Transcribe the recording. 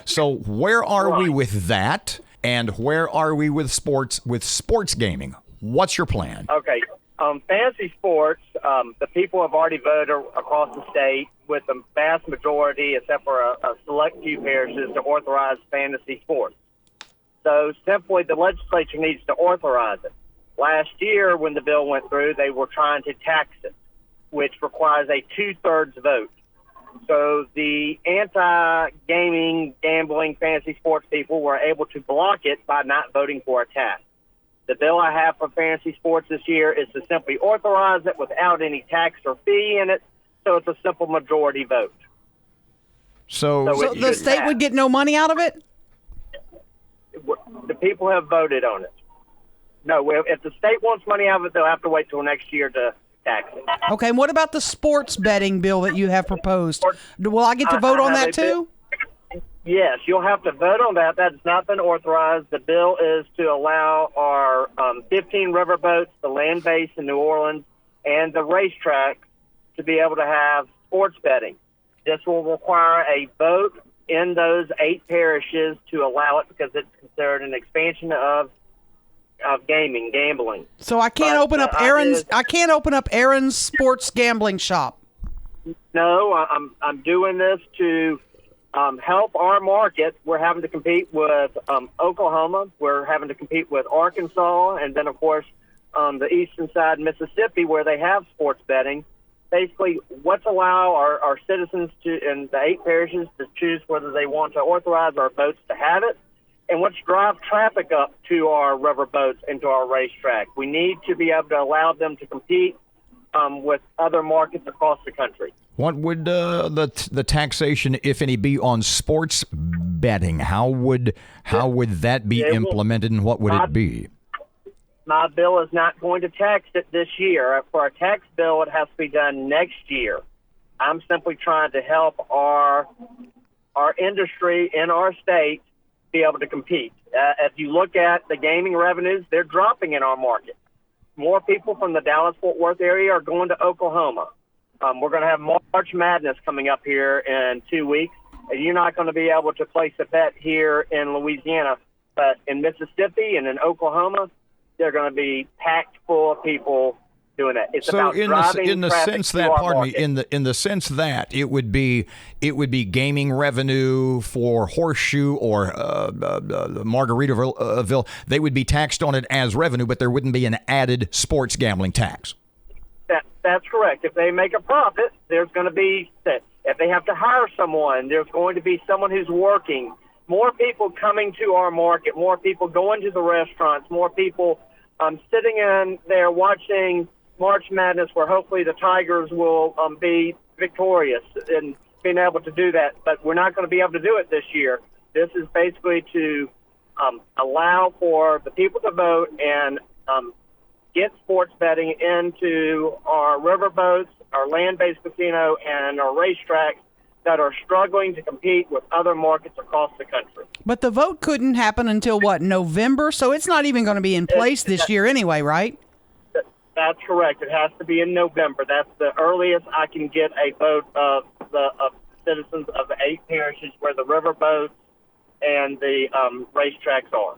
So where are we with that? And where are we with sports gaming? What's your plan? Okay. Fantasy sports, the people have already voted across the state with the vast majority, except for a select few parishes, to authorize fantasy sports. So simply the legislature needs to authorize it. Last year when the bill went through, they were trying to tax it, which requires a 2/3 vote. So the anti-gaming, gambling, fantasy sports people were able to block it by not voting for a tax. The bill I have for fantasy sports this year is to simply authorize it without any tax or fee in it, so it's a simple majority vote. So the state would get no money out of it? The people have voted on it. No, if the state wants money out of it, they'll have to wait till next year to tax it. Okay, and what about the sports betting bill that you have proposed? Will I get to vote on that too? Yes, you'll have to vote on that. That has not been authorized. The bill is to allow our 15 riverboats, the land base in New Orleans, and the racetrack to be able to have sports betting. This will require a vote in those 8 parishes to allow it because it's considered an expansion of gambling. So I can't open up Aaron's. I can't open up Aaron's sports gambling shop. No, I'm doing this to help our market. We're having to compete with Oklahoma. We're having to compete with Arkansas, and then of course the eastern side, Mississippi, where they have sports betting. Basically, let's allow our citizens in the 8 parishes to choose whether they want to authorize our boats to have it. And let's drive traffic up to our river boats and to our racetrack. We need to be able to allow them to compete with other markets across the country. What would the taxation, if any, be on sports betting? How would that be implemented, and what would it be? My bill is not going to tax it this year. For a tax bill, it has to be done next year. I'm simply trying to help our industry in our state be able to compete. If you look at the gaming revenues, they're dropping in our market. More people from the Dallas-Fort Worth area are going to Oklahoma. We're going to have March Madness coming up here in 2 weeks, and you're not going to be able to place a bet here in Louisiana. But in Mississippi and in Oklahoma, they're going to be packed full of people doing that. It's about driving in the sense that, in the sense that it would be gaming revenue for Horseshoe or Margaritaville. They would be taxed on it as revenue, but there wouldn't be an added sports gambling tax. That's correct. If they make a profit, there's going to be that. If they have to hire someone, there's going to be someone who's working. More people coming to our market, more people going to the restaurants, more people sitting in there watching March Madness, where hopefully the Tigers will be victorious in being able to do that. But we're not going to be able to do it this year. This is basically to allow for the people to vote and get sports betting into our riverboats, our land-based casino, and our racetracks that are struggling to compete with other markets across the country. But the vote couldn't happen until, November? So it's not even going to be in place this year anyway, right? That's correct. It has to be in November. That's the earliest I can get a vote of the citizens of the 8 parishes where the riverboats and the racetracks are.